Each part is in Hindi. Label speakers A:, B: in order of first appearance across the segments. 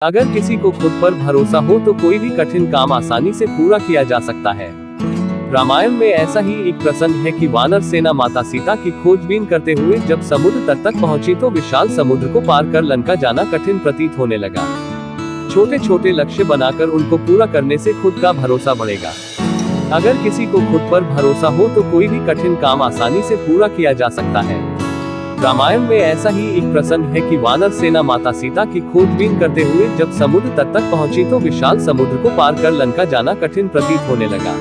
A: अगर किसी को खुद पर भरोसा हो तो कोई भी कठिन काम आसानी से पूरा किया जा सकता है। रामायण में ऐसा ही एक प्रसंग है कि वानर सेना माता सीता की खोजबीन करते हुए जब समुद्र तट तक पहुंची तो विशाल समुद्र को पार कर लंका जाना कठिन प्रतीत होने लगा। छोटे छोटे लक्ष्य बनाकर उनको पूरा करने से खुद का भरोसा बढ़ेगा। अगर किसी को खुद पर भरोसा हो तो कोई भी कठिन काम आसानी से पूरा किया जा सकता है। रामायण में ऐसा ही एक प्रसंग है कि वानर सेना माता सीता की खोजबीन करते हुए जब समुद्र तट तक पहुंची तो विशाल समुद्र को पार कर लंका जाना कठिन प्रतीत होने लगा।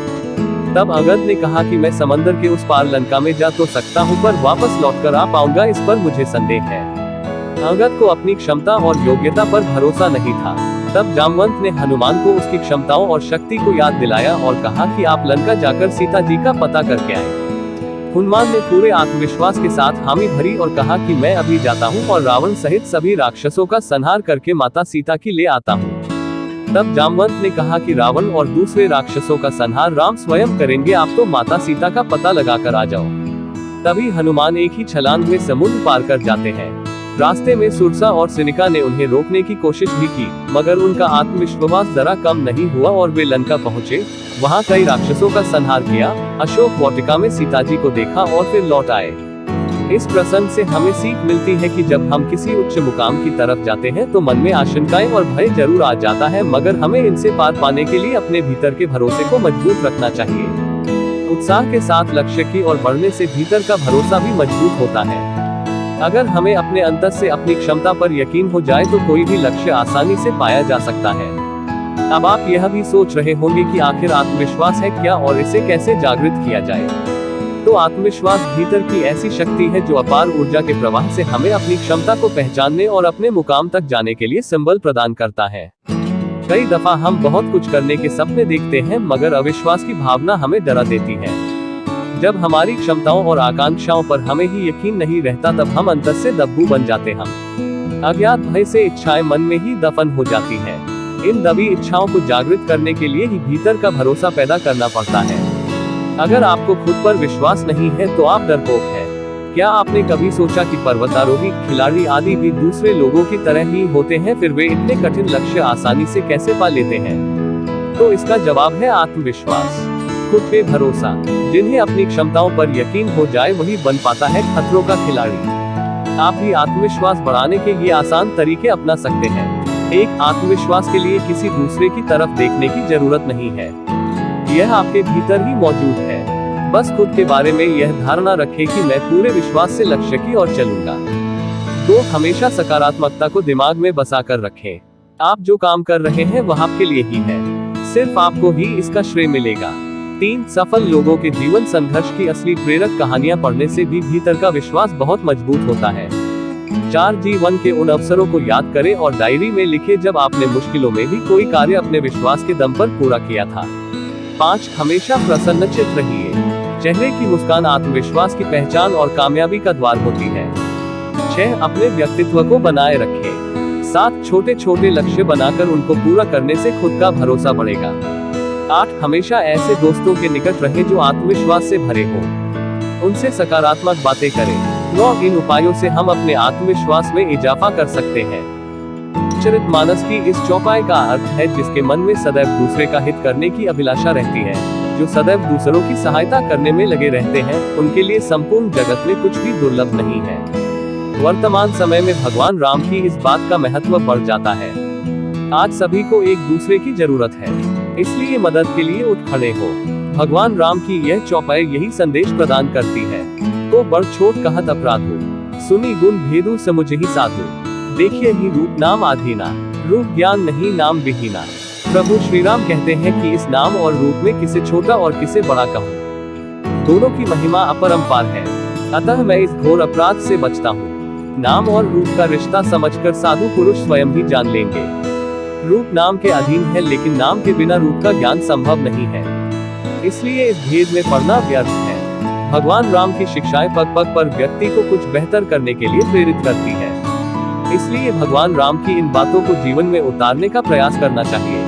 A: तब अंगद ने कहा कि मैं समंदर के उस पार लंका में जा तो सकता हूँ पर वापस लौटकर आ पाऊंगा इस पर मुझे संदेह है। अंगद को अपनी क्षमता और योग्यता पर भरोसा नहीं था। तब जामवंत ने हनुमान को उसकी क्षमताओं और शक्ति को याद दिलाया और कहा कि आप लंका जाकर सीता जी का पता करके आए। हनुमान ने पूरे आत्मविश्वास के साथ हामी भरी और कहा कि मैं अभी जाता हूँ और रावण सहित सभी राक्षसों का संहार करके माता सीता की ले आता हूँ। तब जामवंत ने कहा कि रावण और दूसरे राक्षसों का संहार राम स्वयं करेंगे, आप तो माता सीता का पता लगाकर आ जाओ। तभी हनुमान एक ही छलांग में समुद्र पार कर जाते हैं। रास्ते में सुरसा और सिनिका ने उन्हें रोकने की कोशिश भी की, मगर उनका आत्मविश्वास जरा कम नहीं हुआ और वे लंका पहुंचे। वहां कई राक्षसों का संहार किया, अशोक वाटिका में सीता जी को देखा और फिर लौट आए। इस प्रसंग से हमें सीख मिलती है कि जब हम किसी उच्च मुकाम की तरफ जाते हैं तो मन में आशंकाएं और भय जरूर आ जाता है, मगर हमें इनसे पार पाने के लिए अपने भीतर के भरोसे को मजबूत रखना चाहिए। उत्साह के साथ लक्ष्य की ओर बढ़ने से भीतर का भरोसा भी मजबूत होता है। अगर हमें अपने अंतर से अपनी क्षमता पर यकीन हो जाए तो कोई भी लक्ष्य आसानी से पाया जा सकता है। अब आप यह भी सोच रहे होंगे कि आखिर आत्मविश्वास है क्या और इसे कैसे जागृत किया जाए। तो आत्मविश्वास भीतर की ऐसी शक्ति है जो अपार ऊर्जा के प्रवाह से हमें अपनी क्षमता को पहचानने और अपने मुकाम तक जाने के लिए संबल प्रदान करता है। कई दफा हम बहुत कुछ करने के सपने देखते हैं, मगर अविश्वास की भावना हमें डरा देती है। जब हमारी क्षमताओं और आकांक्षाओं पर हमें ही यकीन नहीं रहता तब हम अंतर से दब्बू बन जाते हैं। अज्ञात भय से इच्छाएं मन में ही दफन हो जाती हैं। इन दबी इच्छाओं को जागृत करने के लिए ही भीतर का भरोसा पैदा करना पड़ता है। अगर आपको खुद पर विश्वास नहीं है तो आप डरपोक हैं। क्या आपने कभी सोचा कि पर्वतारोही, खिलाड़ी आदि भी दूसरे लोगों की तरह ही होते हैं, फिर वे इतने कठिन लक्ष्य आसानी से कैसे पा लेते हैं? तो इसका जवाब है आत्मविश्वास, खुद पे भरोसा। जिन्हें अपनी क्षमताओं पर यकीन हो जाए वही बन पाता है खतरों का खिलाड़ी। आप भी आत्मविश्वास बढ़ाने के ये आसान तरीके अपना सकते हैं। एक, आत्मविश्वास के लिए किसी दूसरे की तरफ देखने की जरूरत नहीं है, यह आपके भीतर ही मौजूद है। बस खुद के बारे में यह धारणा रखें कि मैं पूरे विश्वास से लक्ष्य की ओर चलूंगा। 2, हमेशा सकारात्मकता को दिमाग में बसा कर रखें। आप जो काम कर रहे हैं वह आपके लिए ही है, सिर्फ आपको ही इसका श्रेय मिलेगा। 3, सफल लोगों के जीवन संघर्ष की असली प्रेरक कहानियां पढ़ने से भी भीतर का विश्वास बहुत मजबूत होता है। 4, जीवन के उन अवसरों को याद करें और डायरी में लिखें जब आपने मुश्किलों में भी कोई कार्य अपने विश्वास के दम पर पूरा किया था। 5, हमेशा प्रसन्नचित्त रहिए। चेहरे की मुस्कान आत्मविश्वास की पहचान और कामयाबी का द्वार होती है। 6, अपने व्यक्तित्व को बनाए रखें। 7, छोटे छोटे लक्ष्य बनाकर उनको पूरा करने से खुद का भरोसा बढ़ेगा। 8, हमेशा ऐसे दोस्तों के निकट रहें जो आत्मविश्वास से भरे हों, उनसे सकारात्मक बातें करें। 9, इन उपायों से हम अपने आत्मविश्वास में इजाफा कर सकते हैं। चरितमानस की इस चौपाई का अर्थ है जिसके मन में सदैव दूसरे का हित करने की अभिलाषा रहती है, जो सदैव दूसरों की सहायता करने में लगे रहते हैं, उनके लिए संपूर्ण जगत में कुछ भी दुर्लभ नहीं है। वर्तमान समय में भगवान राम की इस बात का महत्व बढ़ जाता है। आज सभी को एक दूसरे की जरूरत है, इसलिए मदद के लिए उठ खड़े हो। भगवान राम की यह चौपाई यही संदेश प्रदान करती है। तो बड़ छोट कहत अपराधो, सुनी गुण भेदु समुझ ही साधु। देखिए ही रूप नाम आधीना, रूप ज्ञान नहीं नाम विहीना। प्रभु श्री राम कहते हैं कि इस नाम और रूप में किसे छोटा और किसे बड़ा कहूँ, दोनों की महिमा अपरंपार है। अतः मैं इस घोर अपराध से बचता हूँ। नाम और रूप का रिश्ता समझकर साधु पुरुष स्वयं ही जान लेंगे। रूप नाम के अधीन है, लेकिन नाम के बिना रूप का ज्ञान संभव नहीं है, इसलिए इस भेद में पढ़ना व्यर्थ है। भगवान राम की शिक्षाएं पग पग पर व्यक्ति को कुछ बेहतर करने के लिए प्रेरित करती है, इसलिए भगवान राम की इन बातों को जीवन में उतारने का प्रयास करना चाहिए।